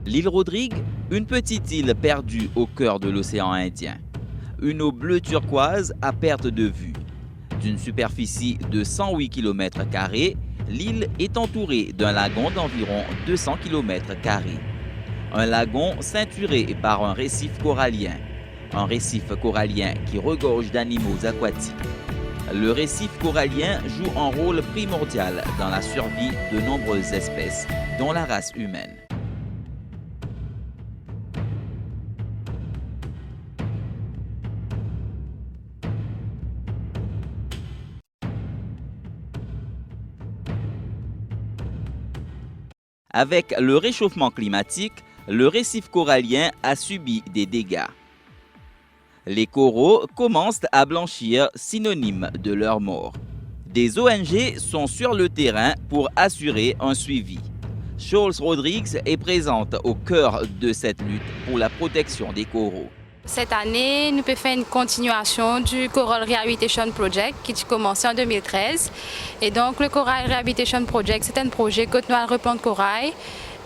L'île Rodrigue, une petite île perdue au cœur de l'océan Indien. Une eau bleu turquoise à perte de vue. D'une superficie de 108 km², l'île est entourée d'un lagon d'environ 200 km². Un lagon ceinturé par un récif corallien. Un récif corallien qui regorge d'animaux aquatiques. Le récif corallien joue un rôle primordial dans la survie de nombreuses espèces, dont la race humaine. Avec le réchauffement climatique, le récif corallien a subi des dégâts. Les coraux commencent à blanchir, synonyme de leur mort. Des ONG sont sur le terrain pour assurer un suivi. Shoals Rodrigues est présente au cœur de cette lutte pour la protection des coraux. Cette année, nous pouvons faire une continuation du Coral Rehabilitation Project qui a commencé en 2013. Et donc, le Coral Rehabilitation Project, c'est un projet que nous replante corail.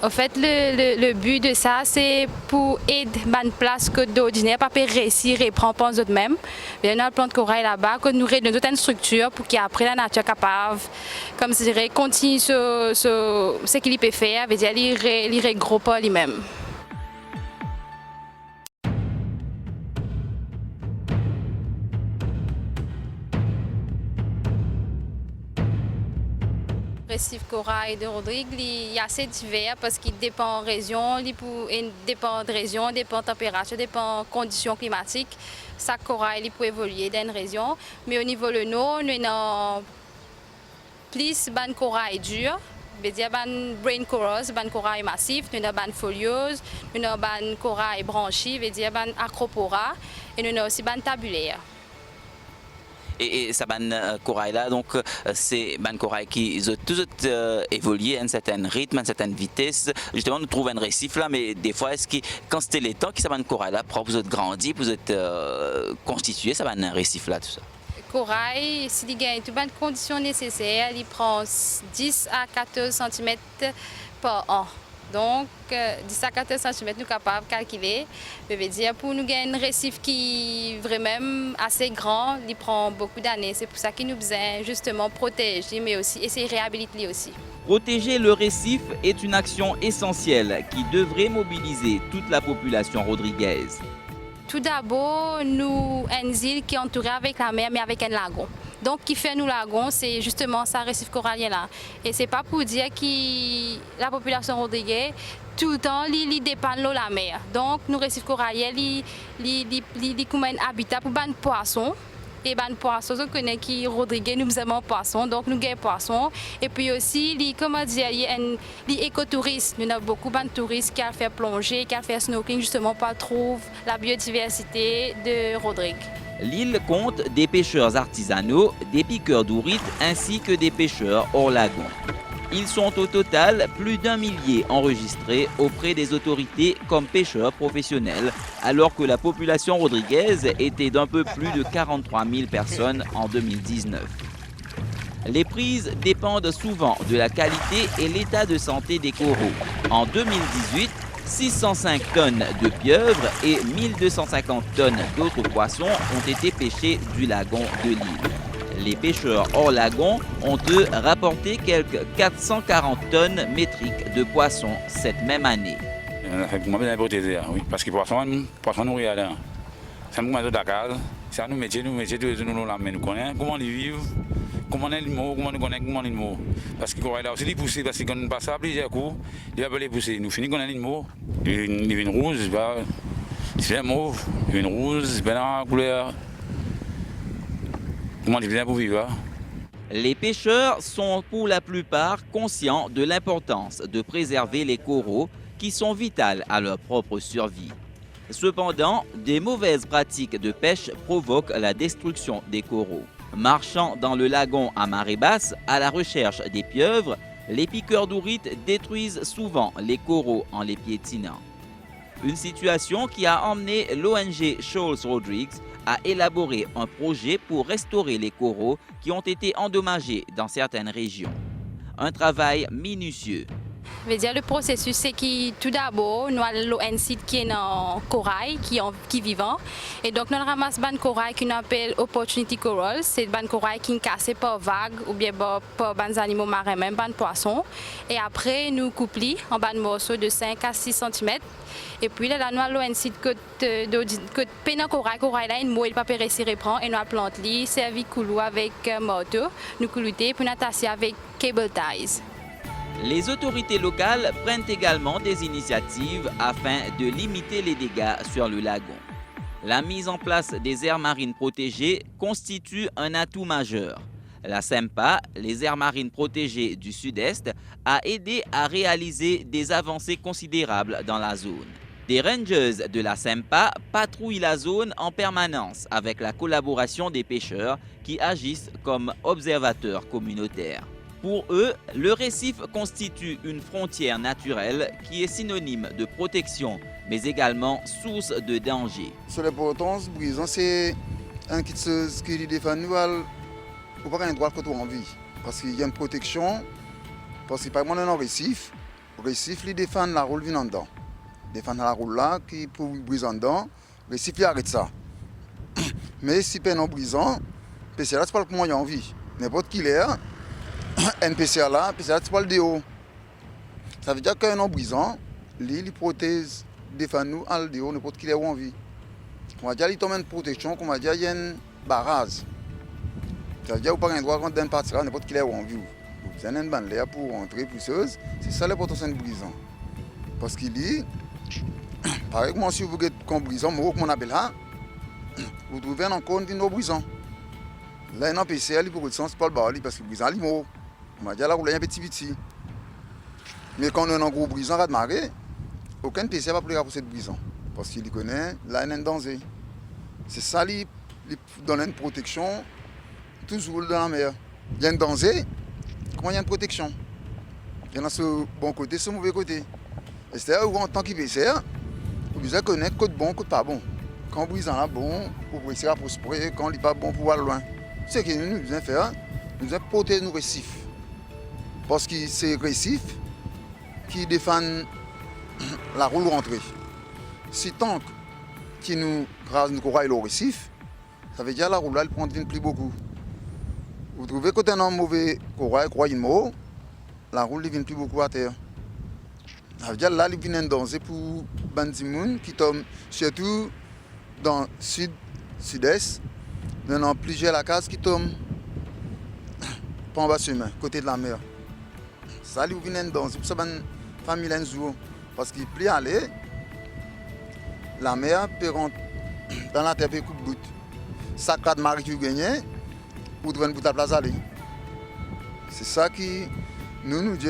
En fait, le but de ça, c'est pour aider les places que d'ordinaire pas réussir et prendre par eux-mêmes. Il y a une plante corail là-bas que nous réunissons toute une structure pour qu'après la nature capable, comme je dirais, continue ce qu'il peut faire, veut dire, il regroupe lui-même. Le récif corail de Rodrigue est assez divers parce qu'il dépend de région, il dépend de région, dépend de température, dépend de conditions climatiques. Chaque corail peut évoluer dans une région, mais au niveau de nous, nous avons plus de corail dur, c'est-à-dire de brain corals, de corail massif, nous avons de foliose, nous avons de corail branchi, c'est-à-dire de acropora, et nous avons aussi de tabulaire. Et ça ban corail là, donc c'est ban corail qui ont toujours évolué à un certain rythme, à une certaine vitesse. Justement, nous trouvons un récif là, mais des fois, est-ce que quand c'était les temps, qui ça ban corail là, propre, vous êtes grandi, vous êtes constitué, ça ban un récif là, tout ça. Corail, s'il gagne toutes les conditions nécessaires, il prend 10 à 14 cm par an. Donc, 10 à 14 cm, nous sommes capables de calculer. Je veux dire, pour nous gagner un récif qui est vraiment assez grand, il prend beaucoup d'années. C'est pour ça qu'il nous besoin justement protéger, mais aussi essayer de réhabiliter aussi. Protéger le récif est une action essentielle qui devrait mobiliser toute la population rodriguaise. Tout d'abord, nous avons une île qui est entourée avec la mer, mais avec un lagon. Donc, qui fait nous lagon, c'est justement ça, récif corallien là. Et c'est pas pour dire que la population rodriguaise, tout le temps, il dépend de la mer. Donc, nous récif corallien, il comme un habitat pour les poissons. Et les poissons, on connaît qui Rodrigues, nous avons poissons, donc nous avons poissons. Et puis aussi, comment dire, les écotouristes. Nous avons beaucoup de touristes qui ont fait plonger, qui ont fait snorkeling justement pour trouver la biodiversité de Rodrigues. L'île compte des pêcheurs artisanaux, des piqueurs d'ourites ainsi que des pêcheurs hors lagon. Ils sont au total plus d'1 millier enregistrés auprès des autorités comme pêcheurs professionnels, alors que la population rodriguaise était d'un peu plus de 43 000 personnes en 2019. Les prises dépendent souvent de la qualité et l'état de santé des coraux. En 2018, 605 tonnes de pieuvres et 1250 tonnes d'autres poissons ont été pêchés du lagon de l'île. Les pêcheurs hors lagon ont eux rapporté quelques 440 tonnes métriques de poissons cette même année. Oui, parce que poisson nourrit là. C'est un peu Dakar. C'est nous métier, nous la nous connaissons comment ils vivent, comment les mots, comment nous connaissons comment les mots. Parce que là aussi les pousser, parce qu'on passe à plusieurs coups, il va les pousser. Nous finissons connaître les mots. Il vient rouge, c'est un mauve, il vient rouge, c'est la couleur. Comment ils viennent pour vivre? Les pêcheurs sont pour la plupart conscients de l'importance de préserver les coraux qui sont vitales à leur propre survie. Cependant, des mauvaises pratiques de pêche provoquent la destruction des coraux. Marchant dans le lagon à marée basse à la recherche des pieuvres, les piqueurs d'ourites détruisent souvent les coraux en les piétinant. Une situation qui a emmené l'ONG Shoals Rodrigues à élaborer un projet pour restaurer les coraux qui ont été endommagés dans certaines régions. Un travail minutieux. Veut dire le processus, c'est que tout d'abord, nous avons un site qui est dans corail, qui est vivant. Et donc, nous ramassons ban corail qu'on appelle Opportunity Coral. C'est ban corail qui est cassé par vague ou bien par ban animaux marins, même ban poissons. Et après, nous coupons en ban morceaux de 5 à 6 cm. Et puis là, nous avons un site que pénal corail là, une moelle il pas réussir à prendre et nous plante li, servi coulou avec morteau, nous coulouter puis nous tasser avec cable ties. Les autorités locales prennent également des initiatives afin de limiter les dégâts sur le lagon. La mise en place des aires marines protégées constitue un atout majeur. La SEMPA, les aires marines protégées du Sud-Est, a aidé à réaliser des avancées considérables dans la zone. Des rangers de la SEMPA patrouillent la zone en permanence avec la collaboration des pêcheurs qui agissent comme observateurs communautaires. Pour eux, le récif constitue une frontière naturelle qui est synonyme de protection, mais également source de danger. Sur l'importance, brisant, c'est un qui défend nous, ou pas un droit que tu as envie. Parce qu'il y a une protection, parce que par exemple, on a un récif, le récif, il défend la roule venant dedans. Défend la roule là, qui pour briser en dedans, le récif, il arrête ça. Mais si tu es non brisant, c'est là, c'est pas le comment il y a envie. N'importe qui l'est. NPCA là, PCA c'est pas le déo. Ça veut dire qu'un homme brisant, il protège, défend nous à le déo, n'importe qui ait envie. On va dire qu'il tombe une protection, on va dire qu'il y a une barrage. Ça veut dire qu'il n'y a pas un droit contre un parti là, n'importe qui ait envie. Vous avez une bande là pour entrer, pousseuse, c'est ça l'importance d'un brisant. Parce qu'il dit, par exemple, si vous êtes comme brisant, comme on appelle là, vous trouvez encore une vie brisant. Là, il y a un PCA, il pour le sens, c'est pas le baril, parce que le brisant, il est mort. On va dire là, il y a un petit. Mais quand on a un gros brisant à marée, aucun PCA ne va plus pour cette brisant. Parce qu'il connaît, là, il y a un danger. C'est ça, il donne une protection, toujours dans la mer. Il y a un danger, comment il y a une protection? Il y en a ce bon côté, ce mauvais côté. Et c'est là où, en tant que PCA, vous devez connaître côté bon, côté pas bon. Quand le brisant est bon, pour réussir à prospérer, quand il n'est pas bon, pour aller loin. Ce que nous devons faire, nous devons protéger nos récifs. Parce que c'est les récifs qui défendent la roule rentrée. Si tant que nous grâce corail au récif, ça veut dire que la roule elle prend plus beaucoup. Vous trouvez que quand on a un mauvais corail, la roule ne vient plus beaucoup à terre. Ça veut dire que là, il vient un danger pour Bandimoun qui tombe surtout dans le sud-est. Il y a plusieurs la case qui tombent en bas chemin, côté de la mer. Ça, il vient un danger pour sa famille là jour. Parce qu'il peut aller, la mer peut rentrer dans la terre et couper bout. Ça, quand Marie qui gagne, vous devez vous la place aller. C'est ça qui nous dit,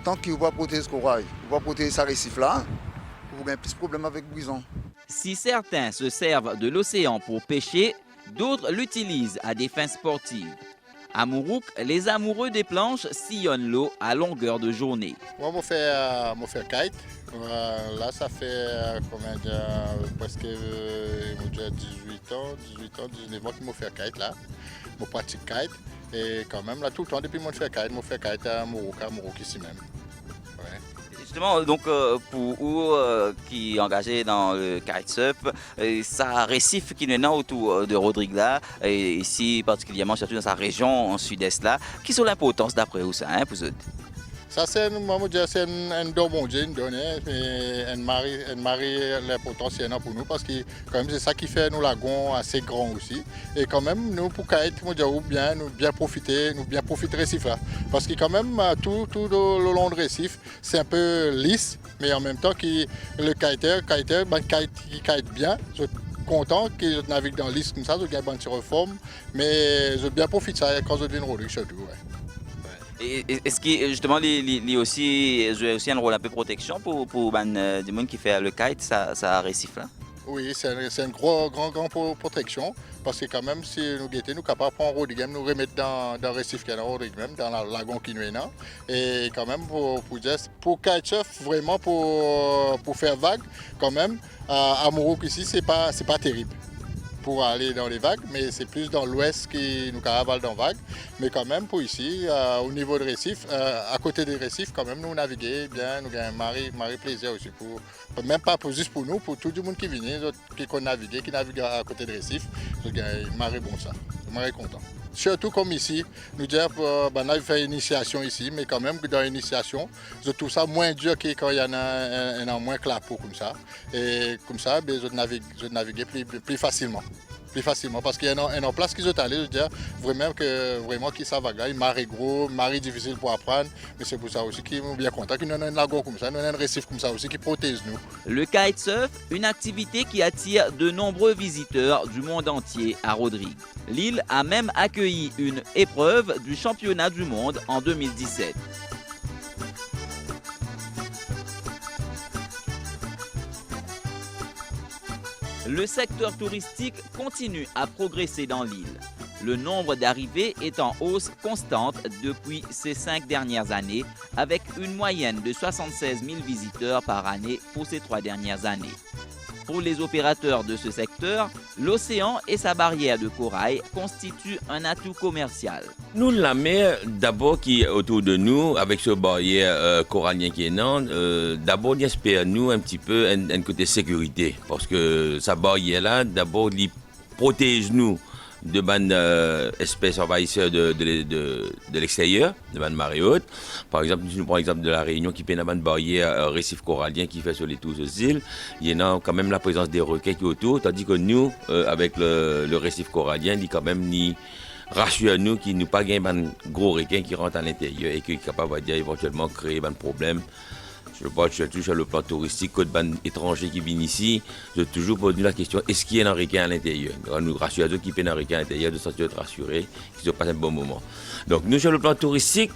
tant qu'il va protéger ce corail, il va protéger sa récif là, vous avez plus de problème avec le brisant. Si certains se servent de l'océan pour pêcher, d'autres l'utilisent à des fins sportives. À Mourouk, les amoureux des planches sillonnent l'eau à longueur de journée. Moi, je fais kite. Là, ça fait presque 18 ans, 19 ans que je fais kite là. Je pratique kite. Et quand même, là, tout le temps, depuis que je fais kite à Mourouk ici même. Ouais. Justement, donc pour vous qui est engagé dans le kitesurf, ça récif qui est autour de Rodrigue là, et ici particulièrement surtout dans sa région en sud-est là, qui sont l'importance d'après vous ça pour vous? Ça c'est un don bon Dieu, un mari l'importance pour nous parce que quand même c'est ça qui fait nos lagons assez grands aussi et quand même nous pour kite nous bien profiter récif là parce que quand même tout le long de récif c'est un peu lisse mais en même temps que le kiter kite bien. Je suis content que je navigue dans lisse comme ça, je gagne une petite reforme mais je bien profite ça quand je viens de Rodrigue surtout. Ouais. Et est-ce que justement il aussi joue aussi un rôle un peu protection pour des gens qui fait le kite ça récif là? Oui, c'est une grande protection parce que quand même si nous guettons, nous sommes capables de prendre Rodrigue, nous remettre dans le récif qui est dans Rodrigue même, dans le lagon qui nous est là. Et quand même pour kitesurf, vraiment pour faire vague, quand même, à Mourouk ici, c'est pas terrible. pour aller dans les vagues, mais c'est plus dans l'ouest qui nous caravale dans vagues. Mais quand même, pour ici, au niveau de récif, à côté des récifs, quand même, nous naviguons bien, nous avons un plaisir aussi. Même pas juste pour nous, pour tout le monde qui vient, qui navigue à côté des récifs, nous avons un marée bon ça, nous sommes content. Surtout comme ici, nous disons qu'on a fait une initiation ici, mais quand même dans l'initiation, je trouve ça moins dur que quand il y en a moins clapot comme ça. Et comme ça, je navigue plus facilement. Plus facilement parce qu'il y a une place qui sont allés, je veux dire vraiment qui ça va gagner, marée gros, marée difficile pour apprendre, mais c'est pour ça aussi qu'ils sont bien contents, qu'il y a un lagon comme ça, nous avons un récif comme ça aussi qui protège nous. Le kitesurf, une activité qui attire de nombreux visiteurs du monde entier à Rodrigue. L'île a même accueilli une épreuve du championnat du monde en 2017. Le secteur touristique continue à progresser dans l'île. Le nombre d'arrivées est en hausse constante depuis ces 5 dernières années, avec une moyenne de 76 000 visiteurs par année pour ces 3 dernières années. Pour les opérateurs de ce secteur, l'océan et sa barrière de corail constituent un atout commercial. Nous, la mer, d'abord, qui est autour de nous, avec ce barrière corallien qui est énorme, d'abord, il espère nous un petit peu un côté sécurité. Parce que sa barrière-là, d'abord, il protège nous de bonnes espèces envahissantes de l'extérieur, de bonnes marées hautes. Par exemple, si nous prenons l'exemple de la Réunion qui paie une bonne barrière récif corallien qui fait sur les tous ces îles, il y a quand même la présence des requins qui est autour, tandis que nous, avec le récif corallien, il quand même ni rassure nous qu'il n'y a pas de gros requins qui rentrent à l'intérieur et qui est capable d'éventuellement créer des problèmes. Je vois surtout sur le plan touristique, que des étrangers qui viennent ici, je toujours posé la question, est-ce qu'il y a un requin à l'intérieur? On nous rassure à ceux qui paient un requin à l'intérieur, de sentir être rassurés, qu'ils se passent un bon moment. Donc nous, sur le plan touristique,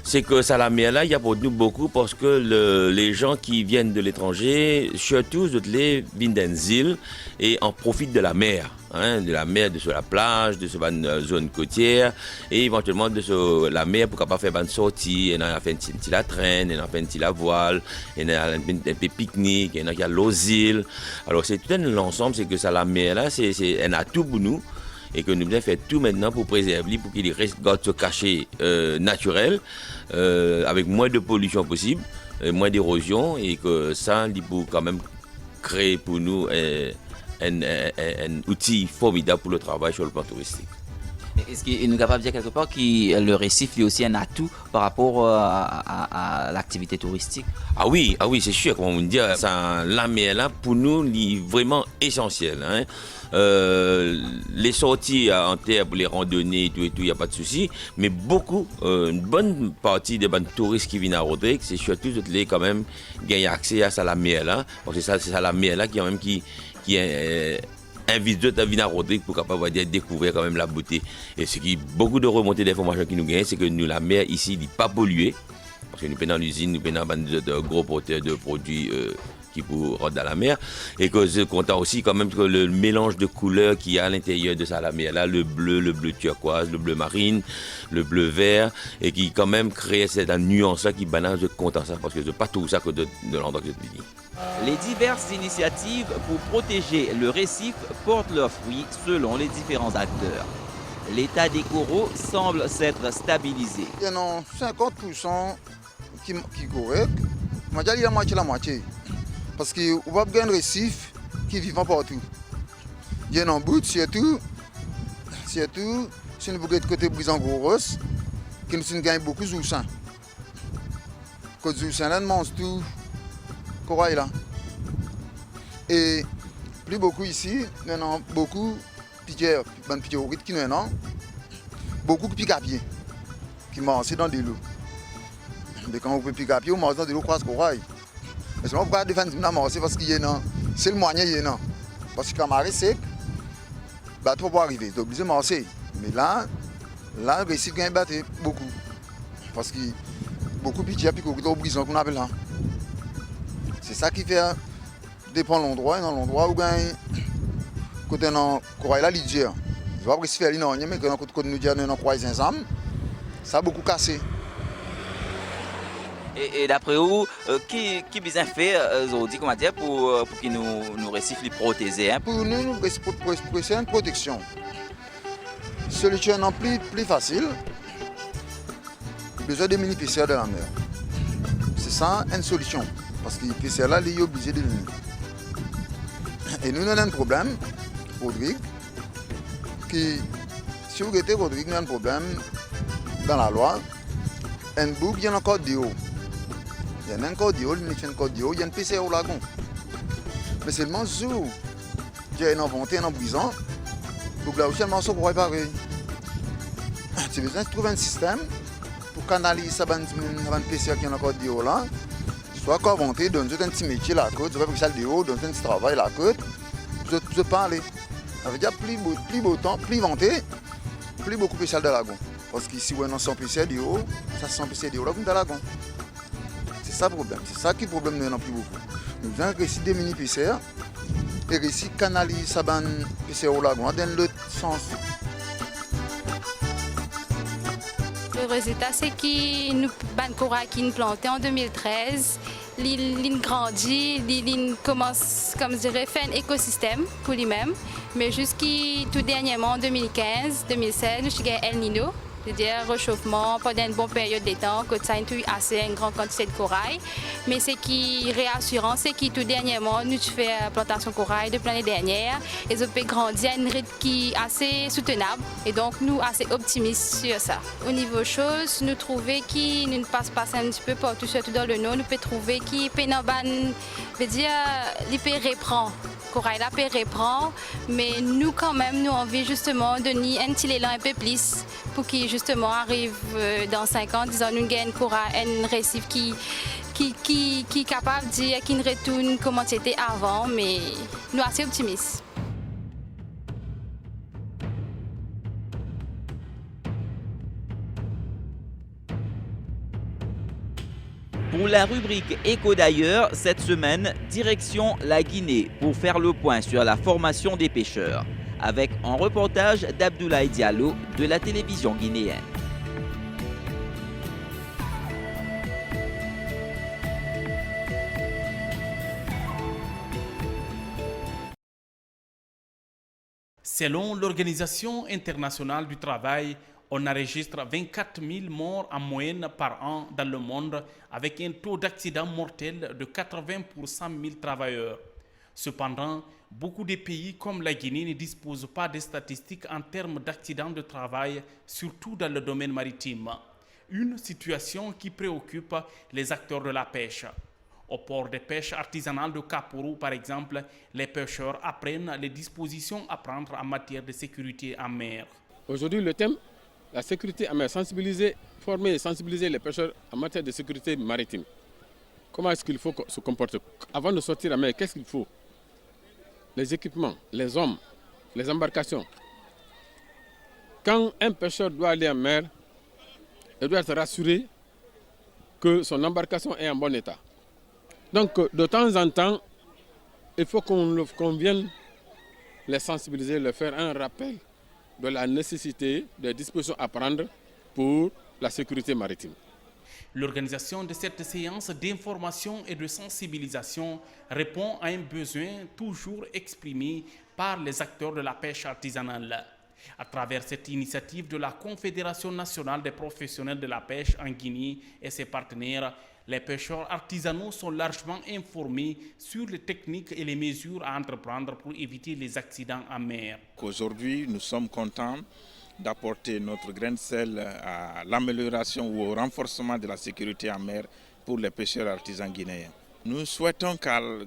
c'est que ça la mer là, il y a pour nous beaucoup parce que les gens qui viennent de l'étranger, surtout les viennent des îles et en profitent de la mer. De la mer, de sur la plage, de sur une zone côtière et éventuellement de la mer pour capable faire une sortie, on a fait une petite la traîne, on a fait une petite la voile, on a un peu pique-nique, on a l'eau île. Alors c'est tout un ensemble, c'est que ça la mer là, c'est un atout pour nous et que nous devons faire tout maintenant pour préserver, pour qu'il reste ce cachet naturel avec moins de pollution possible, moins d'érosion et que ça, il peut quand même créer pour nous un outil formidable pour le travail sur le plan touristique. Est-ce qu'il nous est capable de dire quelque part que le récif est aussi un atout par rapport à l'activité touristique? Ah oui, c'est sûr, comme on dit, la mer là, pour nous, est vraiment essentiel. Les sorties en terre pour les randonnées et tout, il n'y a pas de souci. Mais une bonne partie des touristes qui viennent à Rodrigue, c'est surtout les quand même gagner accès à la mer là. Parce que c'est la mer là qui invite à venir à Rodrigue pour capable de découvrir quand même la beauté. Et ce qui beaucoup de remontées d'informations qui nous gagnent, c'est que nous, la mer ici n'est pas polluée. Parce que nous sommes dans l'usine, nous sommes dans de gros porteurs de produits qui pour rentrer dans la mer. Et que je compte aussi quand même que le mélange de couleurs qu'il y a à l'intérieur de ça, la mer là, le bleu turquoise, le bleu marine, le bleu vert, et qui quand même crée cette nuance-là qui banane, je compte ça, parce que je pas tout ça que de l'endroit que je te dis. Les diverses initiatives pour protéger le récif portent leurs fruits selon les différents acteurs. L'état des coraux semble s'être stabilisé. Il y en a 50% qui est correct. Je vais dire la moitié. Parce qu'on va avoir un récif qui vit partout. Il y en a un bout, surtout si nous voulons côté brisant gros qui nous gagne beaucoup d'oursins. Quand les oursins là, mangent tout corail là. Et plus beaucoup ici, il y en a beaucoup piqueurs qui nous en beaucoup de pique à pied qui mangent dans des lots. Mais quand on peut piquer à pied, on mange dans des lots croise corail. Mais seulement pour défendre parce que c'est le moyen il y en a. Parce que quand marée sec, bah tout va arriver, tu es obligé de marcher. Mais là, le récif gagne beaucoup. Parce que beaucoup de piqueurs au brisant qu'on appelle là. C'est ça qui fait dépendre de l'endroit. Dans l'endroit où gagne côté dans corail là, il dit. Je vois que c'est fait non, mais quand nous disons dans corail ensemble, ça a beaucoup cassé. Et d'après vous, qui besoin faire aujourd'hui, comment dire, pour que nous récifs les protéger hein? Pour nous, pour essayer une protection. Solution non plus facile, besoin de mini PCR de la mer. C'est ça une solution. Parce que le PCR là, il est obligé de venir. Et nous avons un problème, Rodrigue, qui, si vous regardez Rodrigue, nous avons un problème dans la loi. Un bouc, il y a un code de haut. Il y a un code de haut, il y a un code de haut, il y a un PCR au lagon. Mais seulement si il y a une inventé en prison, pour que là aussi, on pourrait pareil. Tu as besoin de trouver un système pour canaliser ça dans un PCR qui a un code de haut là. Soit inventé, donne un petit métier là, tu vas pour ça de haut, donne un petit travail là, je parler. Ça veut dire plus beau temps, plus inventé, plus beaucoup spécial de lagon. Parce qu'ici, on a 100 PCR de haut, ça 100 PCR de haut là, comme de lagon. C'est ça le problème. C'est ça qui est le problème, nous n'en plus beaucoup. Nous avons réussi des mini PCR et réussi à canaliser ça dans PCR au lagon dans l'autre sens. Le résultat, c'est que nous ban corail qui nous planté en 2013, l'île grandit, l'île commence, comme je dirais, faire un écosystème pour lui-même. Mais jusqu'à tout dernièrement, en 2015-2016, nous avons El Nino. C'est-à-dire réchauffement pendant une bonne période de temps, que ça inclut assez une grande quantité de corail. Mais ce qui est réassurant, c'est que tout dernièrement, nous faisons plantation de corail depuis l'année dernière et ça peut grandir à une rythme qui est assez soutenable et donc nous assez optimistes sur ça. Au niveau choses, nous trouvons qu'il ne passe pas un petit peu partout, surtout dans le nord, nous pouvons trouver qu'il peut dire, il peut reprendre. Corail là peut reprendre, mais nous quand même, nous envie justement de donner un petit élan un peu plus pour qu'il justement arrive dans 5 ans, disons nous gagne corail, un récif qui est capable de dire qu'il retourne comme c'était avant, mais nous assez optimistes. Pour la rubrique Écho d'ailleurs, cette semaine, direction la Guinée pour faire le point sur la formation des pêcheurs, avec un reportage d'Abdoulaye Diallo de la télévision guinéenne. Selon l'Organisation internationale du travail, on enregistre 24 000 morts en moyenne par an dans le monde avec un taux d'accident mortel de 80 pour 100 000 travailleurs. Cependant, beaucoup de pays comme la Guinée ne disposent pas de statistiques en termes d'accidents de travail, surtout dans le domaine maritime. Une situation qui préoccupe les acteurs de la pêche. Au port de pêche artisanal de Kapuru, par exemple, les pêcheurs apprennent les dispositions à prendre en matière de sécurité en mer. Aujourd'hui, le thème, la sécurité en mer, former et sensibiliser les pêcheurs en matière de sécurité maritime. Comment est-ce qu'il faut se comporter? Avant de sortir en mer, qu'est-ce qu'il faut? Les équipements, les hommes, les embarcations. Quand un pêcheur doit aller en mer, il doit être rassuré que son embarcation est en bon état. Donc, de temps en temps, il faut qu'on vienne les sensibiliser, leur faire un rappel de la nécessité des dispositions à prendre pour la sécurité maritime. L'organisation de cette séance d'information et de sensibilisation répond à un besoin toujours exprimé par les acteurs de la pêche artisanale. À travers cette initiative de la Confédération nationale des professionnels de la pêche en Guinée et ses partenaires, les pêcheurs artisanaux sont largement informés sur les techniques et les mesures à entreprendre pour éviter les accidents en mer. Aujourd'hui, nous sommes contents d'apporter notre grain de sel à l'amélioration ou au renforcement de la sécurité en mer pour les pêcheurs artisans guinéens. Nous souhaitons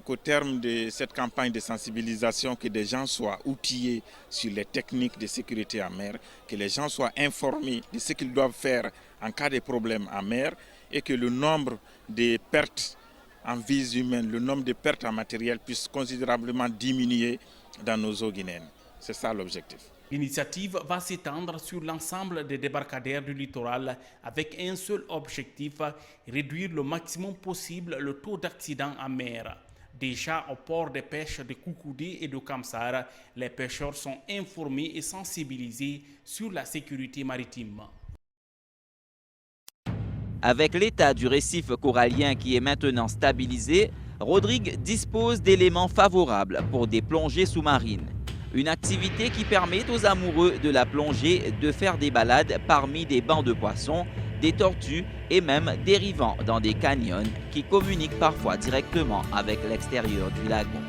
qu'au terme de cette campagne de sensibilisation, que des gens soient outillés sur les techniques de sécurité en mer, que les gens soient informés de ce qu'ils doivent faire en cas de problème en mer et que le nombre de pertes en vies humaines, le nombre de pertes en matériel puisse considérablement diminuer dans nos eaux guinéennes. C'est ça l'objectif. L'initiative va s'étendre sur l'ensemble des débarcadères du littoral avec un seul objectif, réduire le maximum possible le taux d'accident en mer. Déjà au port de pêche de Koukoudé et de Kamsar, les pêcheurs sont informés et sensibilisés sur la sécurité maritime. Avec l'état du récif corallien qui est maintenant stabilisé, Rodrigue dispose d'éléments favorables pour des plongées sous-marines. Une activité qui permet aux amoureux de la plongée de faire des balades parmi des bancs de poissons, des tortues et même dérivant dans des canyons qui communiquent parfois directement avec l'extérieur du lagon.